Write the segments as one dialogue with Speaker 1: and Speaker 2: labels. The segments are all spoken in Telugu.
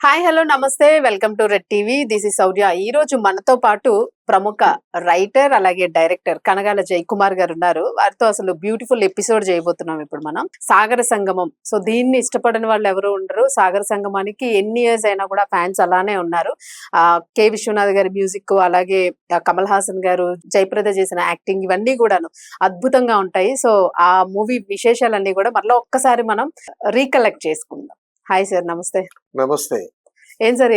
Speaker 1: హాయ్ హలో నమస్తే welcome to Red TV this is Sourya. ఈ రోజు మనతో పాటు ప్రముఖ రైటర్ అలాగే డైరెక్టర్ కనగాల జయకుమార్ గారు ఉన్నారు. వారితో అసలు బ్యూటిఫుల్ ఎపిసోడ్ చేయబోతున్నాం ఇప్పుడు మనం. సాగర సంగమం. సో దీన్ని ఇష్టపడని వాళ్ళు ఎవరు ఉండరు. సాగర సంగమానికి ఎన్ని ఇయర్స్ అయినా కూడా ఫ్యాన్స్ అలానే ఉన్నారు. కె విశ్వనాథ్ గారి మ్యూజిక్ అలాగే కమల్ హాసన్ గారు జయప్రద చేసిన యాక్టింగ్ ఇవన్నీ కూడాను అద్భుతంగా ఉంటాయి. సో ఆ మూవీ విశేషాలన్నీ కూడా మరలా ఒక్కసారి మనం రీకలెక్ట్ చేసుకుందాం. హాయ్ సార్, నమస్తే.
Speaker 2: నమస్తే.
Speaker 1: ఏం సార్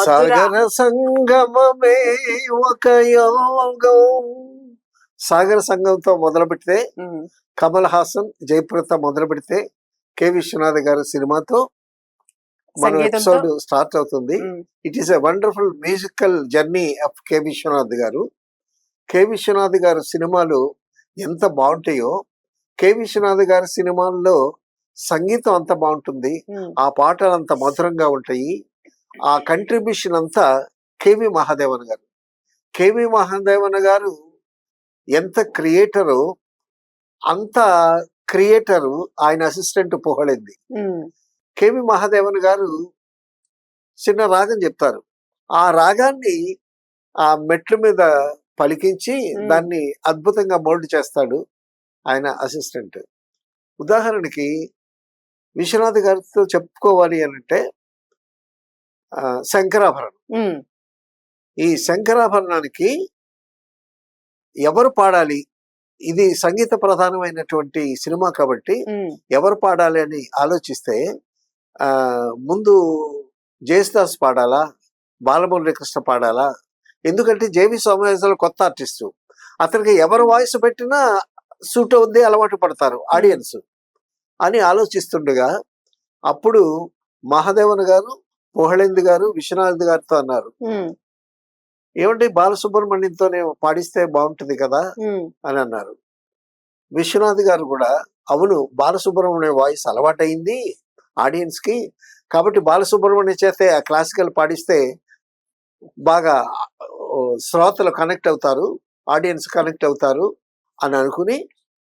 Speaker 2: సాగర సంగమమే ఒక యోగం. సాగర సంగంతో మొదలు పెడితే కమల్ హాసన్ జయప్రద మొదలు పెడితే కె విశ్వనాథ్ గారి సినిమాతో మన ఎపిసోడ్ స్టార్ట్ అవుతుంది. It is a wonderful musical journey of K Vishwanath గారు. కె విశ్వనాథ్ గారి సినిమాలు ఎంత బాగుంటాయో, కె విశ్వనాథ్ గారి సినిమాల్లో సంగీతం అంత బాగుంటుంది, ఆ పాటలు అంత మధురంగా ఉంటాయి. ఆ కంట్రిబ్యూషన్ అంతా కెవి మహాదేవన్ గారు. కెవి మహాదేవన్ గారు ఎంత క్రియేటరు, అంత క్రియేటరు ఆయన అసిస్టెంట్ పొగడింది. కెవి మహాదేవన్ గారు చిన్న రాగం చెప్తారు, ఆ రాగాన్ని ఆ మెట్ల మీద పలికించి దాన్ని అద్భుతంగా మోల్డ్ చేస్తాడు ఆయన అసిస్టెంట్. ఉదాహరణకి విశ్వనాథ్ గారితో చెప్పుకోవాలి అంటే శంకరాభరణం. ఈ శంకరాభరణానికి ఎవరు పాడాలి, ఇది సంగీత ప్రధానమైనటువంటి సినిమా కాబట్టి ఎవరు పాడాలి అని ఆలోచిస్తే ముందు జయసుదాస్ పాడాలా, బాలమురళీకృష్ణ పాడాలా, ఎందుకంటే జేవి సోమయాజులు కొత్త ఆర్టిస్టు, అతనికి ఎవరు వాయిస్ పెట్టినా సూట్ అవుద్ది, అలవాటు పడతారు ఆడియన్స్ అని ఆలోచిస్తుండగా అప్పుడు మహాదేవన్ గారు, పోహళేంది గారు విశ్వనాథ్ గారితో అన్నారు, ఏమంటే బాలసుబ్రహ్మణ్యంతోనే పాడిస్తే బాగుంటుంది కదా అని అన్నారు. విశ్వనాథ్ గారు కూడా అవును, బాలసుబ్రహ్మణ్యం వాయిస్ అలవాటైంది ఆడియన్స్ కి, కాబట్టి బాలసుబ్రహ్మణ్యం చేస్తే ఆ క్లాసికల్ పాడిస్తే బాగా శ్రోతలు కనెక్ట్ అవుతారు, ఆడియన్స్ కనెక్ట్ అవుతారు అని అనుకుని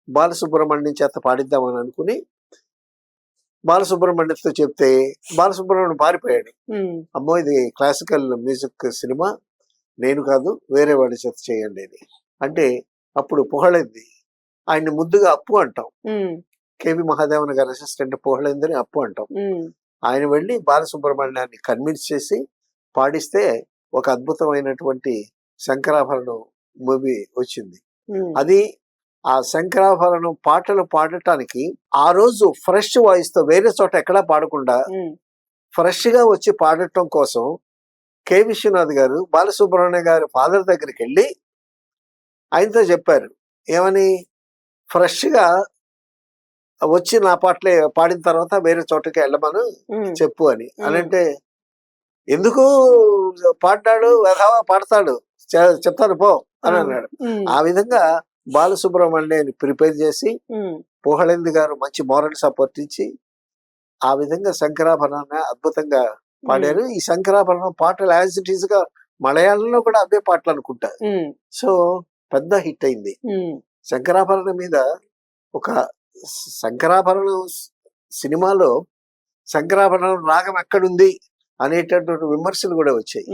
Speaker 2: బాలసుబ్రహ్మణ్యం చేత పాడిద్దామని అనుకుని బాలసుబ్రహ్మణ్యంతో చెప్తే బాలసుబ్రహ్మణ్యం పారిపోయాడు. అమ్మో ఇది క్లాసికల్ మ్యూజిక్ సినిమా, నేను కాదు వేరే వాడి చేత చేయండి అని అంటే అప్పుడు పొగళైంది ఆయన్ని ముద్దుగా అప్పు అంటాం. కేవి మహాదేవన్ గారి అసిస్టెంట్ పొగళైందని అప్పు అంటాం. ఆయన వెళ్ళి బాలసుబ్రహ్మణ్యాన్ని కన్విన్స్ చేసి పాడిస్తే ఒక అద్భుతమైనటువంటి శంకరాభరణం మూవీ వచ్చింది. అది ఆ శంకరాభరణం పాటలు పాడటానికి ఆ రోజు ఫ్రెష్ వాయిస్ తో వేరే చోట ఎక్కడా పాడకుండా ఫ్రెష్ గా వచ్చి పాడటం కోసం కె విశ్వనాథ్ గారు బాలసుబ్రహ్మణ్యం గారి ఫాదర్ దగ్గరికి వెళ్ళి ఆయనతో చెప్పారు, ఏమని, ఫ్రెష్ గా వచ్చి నా పాటలే పాడిన తర్వాత వేరే చోటకి వెళ్ళమను చెప్పు అని అంటే, ఎందుకు పాడ్డాడు వెధవా పాడతాడు చెప్తాను పో అని అన్నాడు. ఆ విధంగా బాలసుబ్రహ్మణ్యాన్ని ప్రిపేర్ చేసి పోహళేంది గారు మంచి మోరల్ సపోర్ట్ ఇచ్చి ఆ విధంగా శంకరాభరణాన్ని అద్భుతంగా పాడారు. ఈ శంకరాభరణం పాటలు యాజ్ ఇట్ ఈస్ గా మలయాళంలో కూడా అవే పాటలు అనుకుంటా. సో పెద్ద హిట్ అయింది. శంకరాభరణం మీద ఒక శంకరాభరణం సినిమాలో శంకరాభరణం రాగం ఎక్కడుంది అనేటటువంటి విమర్శలు కూడా వచ్చాయి.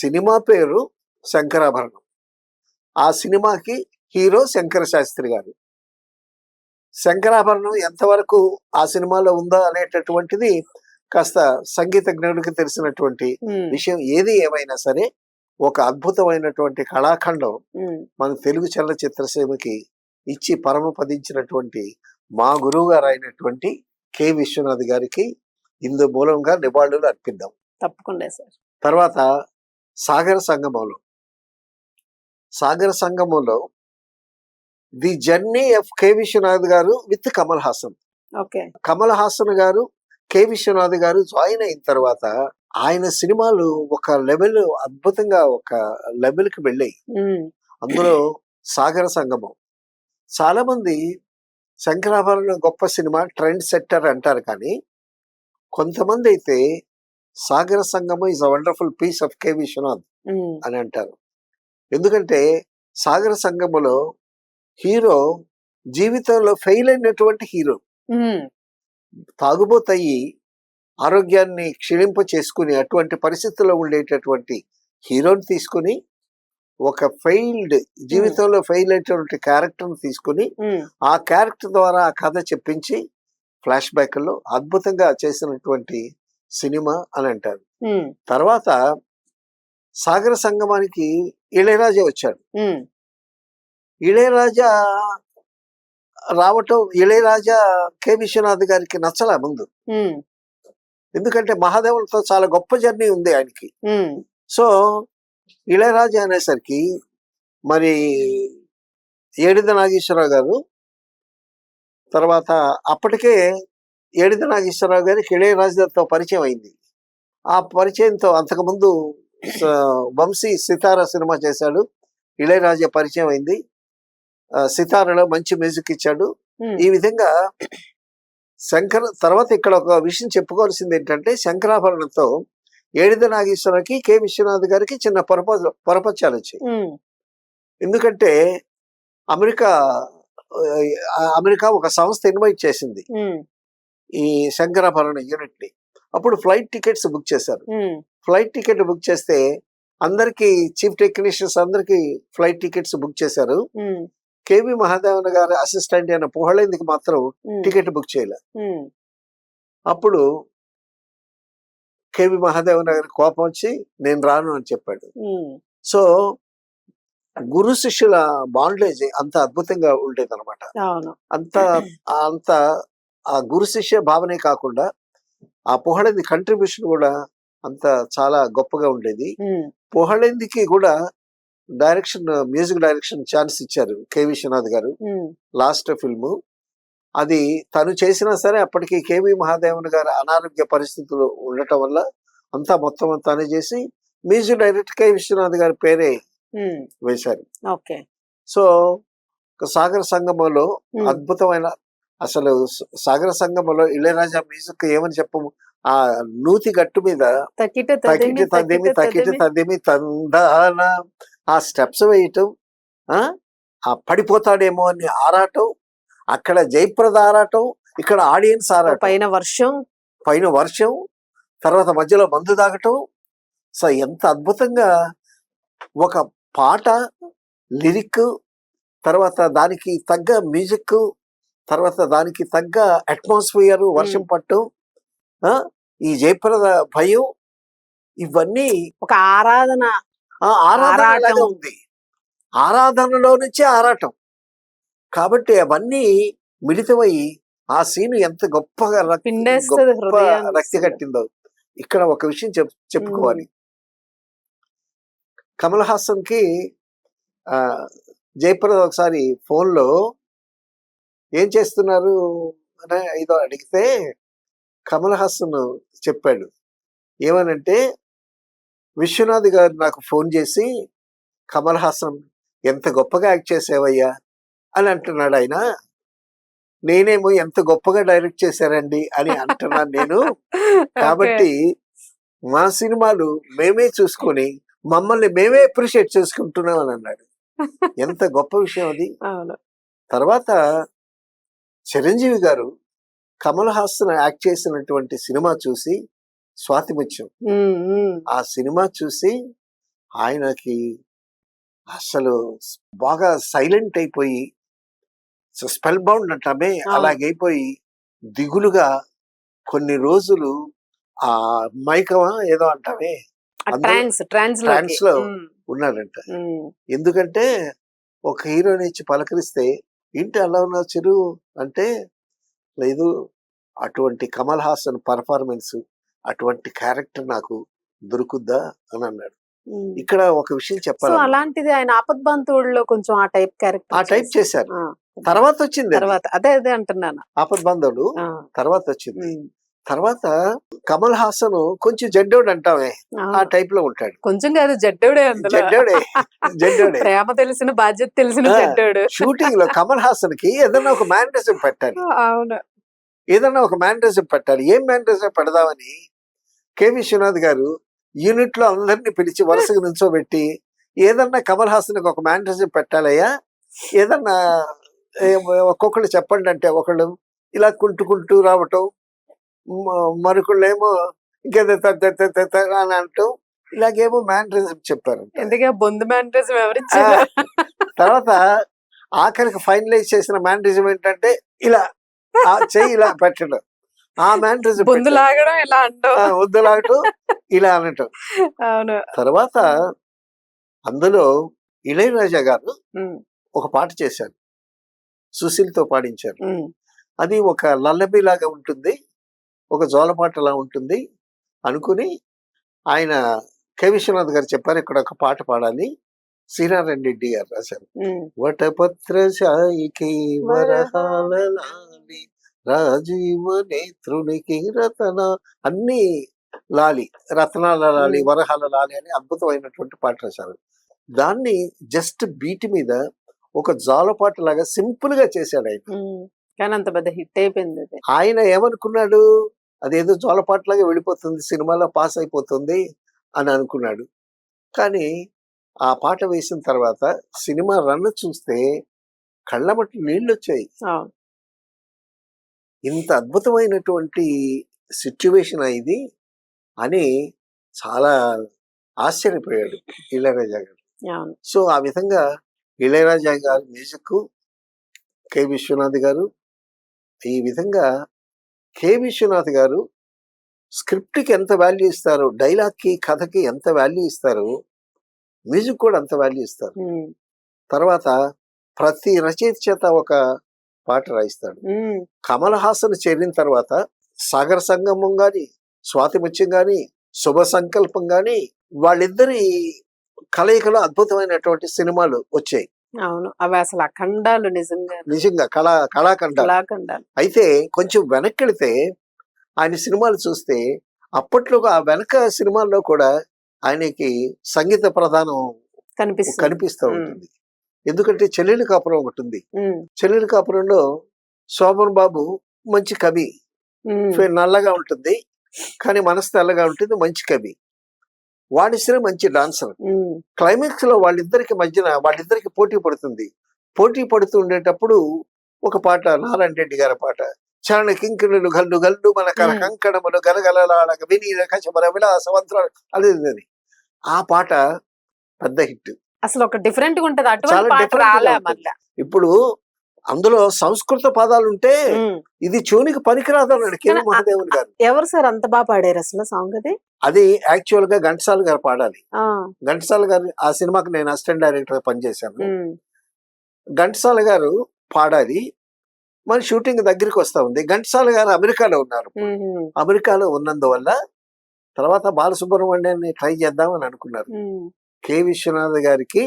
Speaker 2: సినిమా పేరు శంకరాభరణం, ఆ సినిమాకి హీరో శంకర శాస్త్రి గారు. శంకరాభరణం ఎంతవరకు ఆ సినిమాలో ఉందా అనేటటువంటిది కాస్త సంగీతజ్ఞుడికి తెలిసినటువంటి విషయం. ఏది ఏమైనా సరే ఒక అద్భుతమైనటువంటి కళాఖండం మన తెలుగు చలనచిత్ర సీమకి ఇచ్చి పరమపదించినటువంటి మా గురువు గారు అయినటువంటి కె విశ్వనాథ్ గారికి ఇందు మూలంగా నివాళులు అర్పిద్దాం.
Speaker 1: తప్పకుండా సార్.
Speaker 2: తర్వాత సాగర సంగమంలో, సాగర సంగమంలో the journey of K Vishwanath గారు విత్ కమల్ హాసన్. కమల్ హాసన్ గారు కె విశ్వనాథ్ గారు జాయిన్ అయిన తర్వాత ఆయన సినిమాలు ఒక లెవెల్ అద్భుతంగా ఒక లెవెల్ కి వెళ్ళాయి. అందులో సాగర సంగమం. చాలా మంది శంకరాభరణం గొప్ప సినిమా, ట్రెండ్ సెట్టర్ అంటారు, కానీ కొంతమంది అయితే Sagara Sangamam is a wonderful piece of K Viswanath అని అంటారు. ఎందుకంటే సాగర సంగమంలో హీరో జీవితంలో ఫెయిల్ అయినటువంటి హీరో, తాగుబోతయ్యి ఆరోగ్యాన్ని క్షీణింప చేసుకుని అటువంటి పరిస్థితుల్లో ఉండేటటువంటి హీరోని తీసుకుని ఒక ఫెయిల్డ్ జీవితంలో ఫెయిల్ అయినటువంటి క్యారెక్టర్ని తీసుకుని ఆ క్యారెక్టర్ ద్వారా ఆ కథ చెప్పించి ఫ్లాష్ బ్యాక్ లో అద్భుతంగా చేసినటువంటి సినిమా అని అంటారు. తర్వాత సాగర సంగమానికి ఇళయరాజా వచ్చాడు. ఇళయరాజా రావటం ఇళయరాజా కె విశ్వనాథ్ గారికి నచ్చలే ముందు, ఎందుకంటే మహాదేవులతో చాలా గొప్ప జర్నీ ఉంది ఆయనకి. సో ఇళయరాజా అనేసరికి మరి ఏడిద నాగేశ్వరరావు గారు తర్వాత అప్పటికే ఏడిద నాగేశ్వరరావు గారికి ఇళయరాజాతో పరిచయం అయింది. ఆ పరిచయంతో అంతకుముందు వంశీ సితారా సినిమా చేశాడు, ఇళయరాజా పరిచయం అయింది, సితారాలో మంచి మ్యూజిక్ ఇచ్చాడు. ఈ విధంగా తర్వాత ఇక్కడ ఒక విషయం చెప్పుకోవాల్సింది ఏంటంటే శంకరాభరణంతో ఏడిద నాగేశ్వరకి కె విశ్వనాథ్ గారికి చిన్న పొరపచ్చాలు వచ్చాయి. ఎందుకంటే అమెరికా ఒక సంస్థ ఇన్వైట్ చేసింది ఈ శంకరాభరణ యూనిట్ ని. అప్పుడు ఫ్లైట్ టికెట్స్ బుక్ చేశారు. ఫ్లైట్ టికెట్ బుక్ చేస్తే అందరికి చీఫ్ టెక్నీషియన్స్ అందరికి ఫ్లైట్ టికెట్స్ బుక్ చేశారు. కేవి మహాదేవన్ గారి అసిస్టెంట్ అయిన పుహళేందుకు మాత్రం టికెట్ బుక్ చేయలే. అప్పుడు కేవి మహాదేవన్ గారి కోపం వచ్చి నేను రాను అని చెప్పాడు. సో గురు శిష్యుల బాండేజ్ అంత అద్భుతంగా ఉండేది అనమాట. అంత ఆ గురు శిష్య భావనే కాకుండా ఆ పుహళేంది కంట్రిబ్యూషన్ కూడా అంత చాలా గొప్పగా ఉండేది. పుహళేందికి కూడా మ్యూజిక్ డైరెక్షన్ ఛాన్స్ ఇచ్చారు కె విశ్వనాథ్ గారు. లాస్ట్ ఫిల్మ్ అది తను చేసినా సరే అప్పటికి కేవి మహాదేవన్ గారు అనారోగ్య పరిస్థితులు ఉండటం వల్ల అంతా మొత్తం తానే చేసి మ్యూజిక్ డైరెక్టర్ కె విశ్వనాథ్ గారి పేరే వేశారు. సో సాగర సంగమంలో అద్భుతమైన అసలు సాగర సంగమంలో ఇళయరాజా మ్యూజిక్ ఏమని చెప్పము, ఆ నూతి గట్టు మీద తకిటి తదిమి తందాన ఆ స్టెప్స్ వేయటం, ఆ పడిపోతాడేమో అని ఆరాటం, అక్కడ జయప్రద ఆరాటం, ఇక్కడ ఆడియన్స్ ఆరాటం, పైన వర్షం తర్వాత మధ్యలో మందు తాగటం. సో ఎంత అద్భుతంగా ఒక పాట లిరిక్, తర్వాత దానికి తగ్గ మ్యూజిక్, తర్వాత దానికి తగ్గ అట్మాస్ఫియర్, వర్షం పట్టు, ఈ జయప్రద భయం, ఇవన్నీ
Speaker 1: ఒక ఆరాధన
Speaker 2: ఉంది. ఆరాధనలో నుంచే ఆరాటం. కాబట్టి అవన్నీ మిళితమై ఆ సీన్ ఎంత గొప్పగా రక్తి కట్టిందో. ఇక్కడ ఒక విషయం చెప్పుకోవాలి. కమల్ హాసన్ కి జయప్రద ఒకసారి ఫోన్ లో ఏం చేస్తున్నారు అని ఏదో అడిగితే కమల్ హాసన్ చెప్పాడు ఏమనంటే, విశ్వనాథ్ గారు నాకు ఫోన్ చేసి కమల్ హాసన్ ఎంత గొప్పగా యాక్ట్ చేసావయ్యా అని అంటున్నాడు ఆయన. నేనేమో ఎంత గొప్పగా డైరెక్ట్ చేశారండి అని అంటున్నాను నేను. కాబట్టి మా సినిమాలు మేమే చూసుకొని మమ్మల్ని మేమే అప్రిషియేట్ చేసుకుంటున్నాం అని అన్నాడు. ఎంత గొప్ప విషయం అది. తర్వాత చిరంజీవి గారు కమల్ హాసన్ యాక్ట్ చేసినటువంటి సినిమా చూసి స్వాతిముత్యం, ఆ సినిమా చూసి ఆయనకి అసలు బాగా సైలెంట్ అయిపోయి స్పెల్ బౌండ్ అంటామే అలాగైపోయి దిగులుగా కొన్ని రోజులు ఆ మైకమా ఏదో అంటామే ట్రాన్స్ లో ఉన్నాడంట. ఎందుకంటే ఒక హీరోని ఇచ్చి పలకరిస్తే ఏంటి అలా ఉన్నా చిరు అంటే, లేదు అటువంటి కమల్ హాసన్ పర్ఫార్మెన్స్, అటువంటి క్యారెక్టర్ నాకు దొరుకుద్దా అని అన్నాడు. ఇక్కడ ఒక విషయం చెప్పాలి,
Speaker 1: అలాంటిది ఆయన ఆపద్బాంధవుడిలో కొంచెం ఆ టైప్
Speaker 2: చేశారు. తర్వాత వచ్చింది,
Speaker 1: అదే అంటున్నాను,
Speaker 2: ఆపద్బాంధవుడు తర్వాత వచ్చింది. తర్వాత కమల్ హాసన్ కొంచెం జడ్డోడు అంటామే ఆ టైప్ లో ఉంటాడు.
Speaker 1: కొంచెం కాదు, జడ్డోడే ప్రేమ తెలిసిన బాధ్యత తెలిసిన జడ్డోడు.
Speaker 2: షూటింగ్ లో కమల్ హాసన్ కి ఏదన్నా ఒక మేనరిజం పెట్టాలి.
Speaker 1: అవును,
Speaker 2: ఏదన్నా ఒక మేనరిజం పెట్టాలి. ఏం మేనరిజం పెడదామని కె విశ్వనాథ్ గారు యూనిట్ లో అందరినీ పిలిచి వరుసగా నుంచోబెట్టి, ఏదన్నా కమల్ హాసన్ కి ఒక మేనరిజం పెట్టాలయ్యా, ఏదన్నా ఒక్కొక్కళ్ళు చెప్పండి అంటే ఒకళ్ళు ఇలా కుంటుకుంటూ రావటం, మరొకళ్ళేమో ఇంకేదో అని అంటూ ఇలాగేమో మ్యానరిజం చెప్పారు.
Speaker 1: ఎందుకే బొందు మేనరిజం ఎవరిచ్చారు?
Speaker 2: తర్వాత ఆఖరికి ఫైనలైజ్ చేసిన మ్యానరిజం ఏంటంటే ఇలా ఆ చెయ్యి ఇలా పెట్టడం, ఆ మ్యానరిజం
Speaker 1: బొందు లాగడం ఇలా అంటాం.
Speaker 2: వద్దు లాగటం ఇలా అనటం.
Speaker 1: అవును.
Speaker 2: తర్వాత అందులో ఇళయరాజా గారు ఒక పాట చేశారు, సుశీల్తో పాడించారు. అది ఒక లల్లబీ లాగా ఉంటుంది, ఒక జోలపాటలా ఉంటుంది అనుకుని ఆయన కె విశ్వనాథ్ గారు చెప్పారు ఇక్కడ ఒక పాట పాడాలి. శ్రీనారాయణ రెడ్డి గారు రాశారు. వటపత్ర సాయికి వరహాలి రాజీవ నేత్రునికి రతన, అన్ని లాలి, రత్నాల లాలి, వరహాల లాలి అని అద్భుతమైనటువంటి పాట రాశారు. దాన్ని జస్ట్ బీట్ మీద ఒక జాలపాట లాగా సింపుల్ గా చేశాడు ఆయన.
Speaker 1: కానీ అంత పెద్ద హిట్ అయిపోయింది.
Speaker 2: ఆయన ఏమనుకున్నాడు, అదేదో జోలపాటలాగా వెళ్ళిపోతుంది, సినిమాలో పాస్ అయిపోతుంది అని అనుకున్నాడు. కానీ ఆ పాట వేసిన తర్వాత సినిమా రన్ చూస్తే కళ్ళమట్టి నీళ్ళు వచ్చాయి. ఇంత అద్భుతమైనటువంటి సిచ్యువేషన్ ఇది అని చాలా ఆశ్చర్యపోయాడు ఇళయరాజా గారు. సో ఆ విధంగా ఇళయరాజా గారు మ్యూజిక్, కె విశ్వనాథ్ గారు, ఈ విధంగా కె విశ్వనాథ్ గారు స్క్రిప్ట్కి ఎంత వాల్యూ ఇస్తారో, డైలాగ్కి కథకి ఎంత వాల్యూ ఇస్తారో, మ్యూజిక్ కూడా అంత వాల్యూ ఇస్తారు. తర్వాత ప్రతి రచయిత చేత ఒక పాట రాయిస్తాడు. కమల్ హాసన్ చేరిన తర్వాత సాగర సంగమం గాని, స్వాతి ముత్యం గాని, శుభ సంకల్పం గాని, వాళ్ళిద్దరి కలయికలో అద్భుతమైనటువంటి సినిమాలు వచ్చాయి.
Speaker 1: అవును, అవి అసలు అఖండాలు, నిజంగా
Speaker 2: కళాఖండాలు. అయితే కొంచెం వెనక్కి వెళితే ఆయన సినిమాలు చూస్తే అప్పట్లో ఆ వెనక సినిమాల్లో కూడా ఆయనకి సంగీత ప్రధానం కనిపిస్తూ ఉంటుంది. ఎందుకంటే చెల్లెలి కాపురం ఒకటి ఉంది. చెల్లెలి కాపురంలో శోభన్ బాబు మంచి కవి, నల్లగా ఉంటుంది కానీ మనసు తెల్లగా ఉంటుంది, మంచి కవి. వాణిశ్రీ మంచి డాన్సర్. క్లైమాక్స్ లో వాళ్ళిద్దరికి పోటీ పడుతుంది. పోటీ పడుతూ ఉండేటప్పుడు ఒక పాట, నారాయణ రెడ్డి గారి పాట, చరణ కింకిణులు గల్లు గల్లు మన కర కంకణములు గలగలలాడక వినీల కచమర విలాసవంతులు అనేది, ఆ పాట పెద్ద హిట్.
Speaker 1: అసలు ఒక డిఫరెంట్ గా ఉంటది, అటువంటి పాట రాలే మళ్ళీ.
Speaker 2: ఇప్పుడు అందులో సంస్కృత పదాలు ఉంటే ఇది చూనికి పనికిరాదు అన్నాడు కె మహాదేవన్ గారు.
Speaker 1: ఎవరు సార్ అంత బాగా పాడారు అసలు సాంగ్?
Speaker 2: అది యాక్చువల్ గా ఘంటసాల గారు పాడాలి. ఘంటసాల గారు ఆ సినిమాకి నేను అసిస్టెంట్ డైరెక్టర్ గా పనిచేశాను. ఘంటసాల గారు పాడాలి. మన షూటింగ్ దగ్గరికి వస్తా ఉంది. ఘంటసాల గారు అమెరికాలో ఉన్నారు. అమెరికాలో ఉన్నందువల్ల తర్వాత బాలసుబ్రహ్మణ్యాన్ని ట్రై చేద్దామని అనుకున్నారు. కె విశ్వనాథ్ గారికి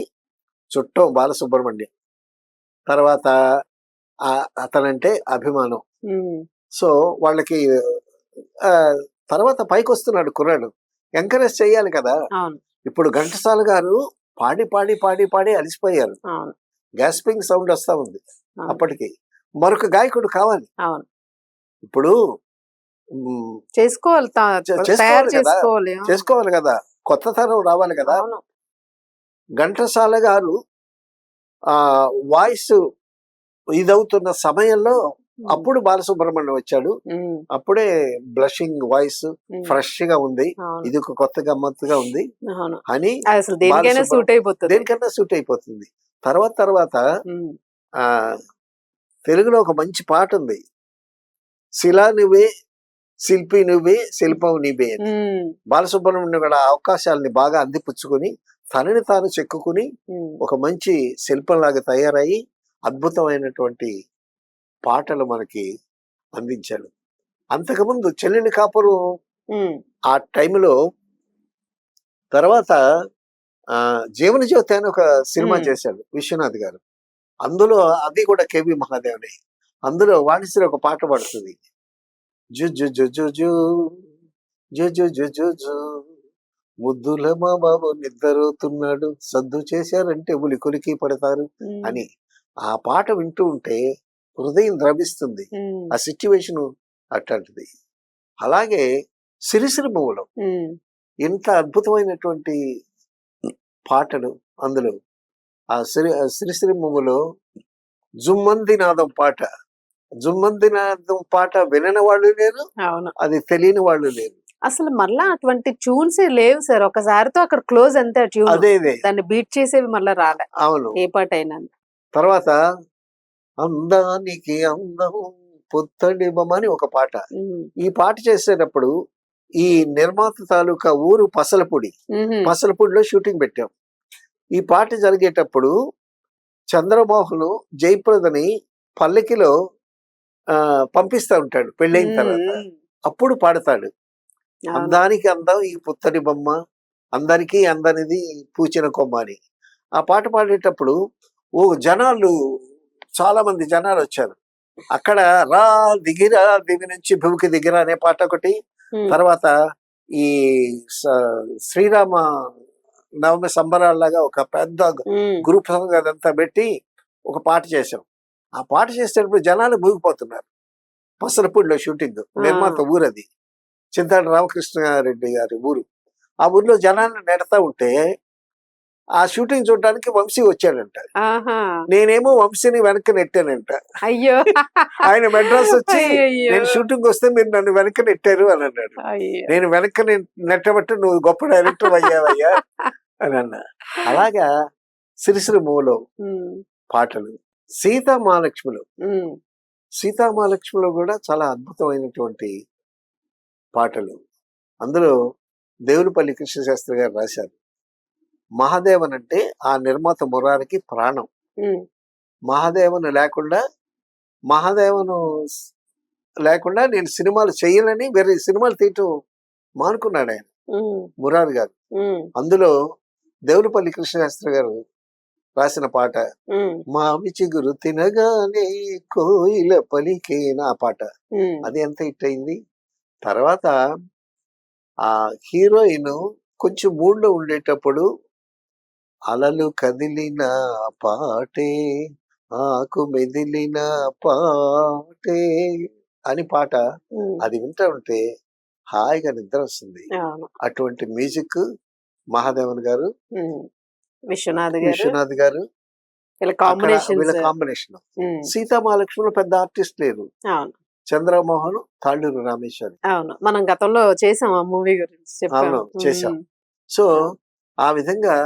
Speaker 2: చుట్టం బాలసుబ్రహ్మణ్యం, తర్వాత అతనంటే అభిమానం. సో వాళ్ళకి తర్వాత పైకి వస్తున్నాడు కుర్రాడు, ఎంకరేజ్ చేయాలి కదా. ఇప్పుడు ఘంటసాల గారు పాడి పాడి పాడి పాడి అలిసిపోయారు. గ్యాస్పింగ్ సౌండ్ వస్తా ఉంది. అప్పటికి మరొక గాయకుడు కావాలి. ఇప్పుడు చేసుకోవాలి కదా, కొత్త తరం రావాలి కదా. ఘంటసాల గారు వాయిస్ ఇదవుతున్న సమయంలో అప్పుడు బాలసుబ్రహ్మణ్యం వచ్చాడు. అప్పుడే బ్లషింగ్ వాయిస్ ఫ్రెష్ గా ఉంది, ఇది ఒక కొత్త గమ్మత్తుగా ఉంది అని
Speaker 1: దేనికైనా
Speaker 2: సూట్ అయిపోతుంది. తర్వాత తెలుగులో ఒక మంచి పాట ఉంది, శిలా నువ్వే శిల్పి నువ్వే శిల్పం నీవే. బాలసుబ్రహ్మణ్యం కూడా అవకాశాలని బాగా అందిపుచ్చుకుని తనని తాను చెక్కుని ఒక మంచి శిల్పంలాగా తయారయ్యి అద్భుతమైనటువంటి పాటలు మనకి అందించాడు. అంతకుముందు చెల్లెలి కాపురం ఆ టైంలో, తర్వాత జీవన జ్యోతి అని ఒక సినిమా చేశాడు విశ్వనాథ్ గారు. అందులో అది కూడా కెవి మహాదేవనే. అందులో వాణిశ్రీ ఒక పాట పడుతుంది, జు జు జు జు జు జు జు జు జు జు ముద్దుల మా బాబు నిద్రవుతున్నాడు, సద్దు చేశారంటే ఉలి కొలికి పడతారు అని. ఆ పాట వింటూ ఉంటే హృదయం ద్రవిస్తుంది. ఆ సిచ్యువేషన్ అట్లాంటిది. అలాగే సిరిసిరిమములో ఎంత అద్భుతమైనటువంటి పాటలు. అందులో ఆ సిరిసిరిమములో జుమ్మంది నాదం పాట జుమ్మందిన పాట వినని వాళ్ళు లేరు,
Speaker 1: అవును.
Speaker 2: అది తెలియని వాళ్ళు లేరు.
Speaker 1: అసలు మళ్ళా అటువంటి ట్యూన్స్ లేవు సార్. ఒకసారితో అక్కడ క్లోజ్ అంతే ఆ ట్యూన్.
Speaker 2: అదే ఇదే
Speaker 1: దాన్ని బీట్ చేసేవి మళ్ళా రాలే
Speaker 2: అవును.
Speaker 1: ఏ పాట అయినా.
Speaker 2: తర్వాత అందానికి అందం పుత్తడి బొమ్మ అని ఒక పాట. ఈ పాట చేసేటప్పుడు ఈ నిర్మాత తాలూకా ఊరు పసలపూడిలో షూటింగ్ పెట్టాం. ఈ పాట జరిగేటప్పుడు చంద్రమోహన్ జయప్రదని పల్లకిలో పంపిస్తా ఉంటాడు పెళ్ళైన తర్వాత. అప్పుడు పాడతాడు, అందానికి అందం ఈ పుత్తడి బొమ్మ, అందరికీ అందనిది పూచిన కొమ్మ అని. ఆ పాట పాడేటప్పుడు జనాలు చాలా మంది జనాలు వచ్చారు. అక్కడ రా దిగిరా దిగి నుంచి భూమికి దిగిరా అనే పాట ఒకటి, తర్వాత ఈ శ్రీరామ నవమి సంబరాల్లాగా ఒక పెద్ద గ్రూప్ సాంగ్ అదంతా పెట్టి ఒక పాట చేసాం. ఆ పాట చేసేటప్పుడు జనాలు మూగిపోతున్నారు. పసలపూడిలో షూటింగ్, నిర్మాత ఊరది, చింతాడు రామకృష్ణారెడ్డి గారి ఊరు. ఆ ఊర్లో జనాన్ని నెడతా ఉంటే ఆ షూటింగ్ చూడడానికి వంశీ వచ్చాడంట. నేనేమో వంశీని వెనక్కి నెట్టానంట.
Speaker 1: అయ్యో,
Speaker 2: ఆయన మెడ్రాస్ వచ్చి నేను షూటింగ్ వస్తే మీరు నన్ను వెనక్కి నెట్టారు అని అన్నాడు. నేను వెనక్కి నెట్టబట్టి నువ్వు గొప్ప డైరెక్టర్ అయ్యావయ్యా అని అన్నా. అలాగా సిరిసిరిమూలో పాటలు, సీతామహాలక్ష్మిలో కూడా చాలా అద్భుతమైనటువంటి పాటలు. అందులో దేవులపల్లి కృష్ణశాస్త్రి గారు రాశారు. మహాదేవన్ అంటే ఆ నిర్మాత మురారికి ప్రాణం. మహాదేవను లేకుండా నేను సినిమాలు చేయనని వేరే సినిమాలు తీయటం మానుకున్నాడు ఆయన, మురారి గారు. అందులో దేవులపల్లి కృష్ణశాస్త్రి గారు రాసిన పాట మావి చిగురు తినగానే కోయిల పలికేన, ఆ పాట అది ఎంత హిట్ అయింది. తర్వాత ఆ హీరోయిన్ కొంచెం మూడ్లో ఉండేటప్పుడు అలలు కదిలిన పాటే ఆకు మెదిలిన పాటే అని పాట, అది వింటా ఉంటే హాయిగా నిద్ర వస్తుంది. అటువంటి మ్యూజిక్ మహాదేవన్ గారు, విశ్వనాథ్ గారు వీళ్ళ కాంబినేషన్. సీతామహాలక్ష్మిలో పెద్ద ఆర్టిస్ట్ లేరు, చంద్రమోహన్, తాళ్ళూరు రామేశ్వరి.
Speaker 1: అవును, మనం గతంలో చేసాం ఆ మూవీ గురించి.
Speaker 2: అవును, చేసాం. సో ఆ విధంగా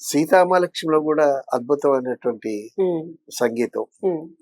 Speaker 2: సీతామహాలక్ష్మిలో కూడా అద్భుతమైనటువంటి సంగీతం.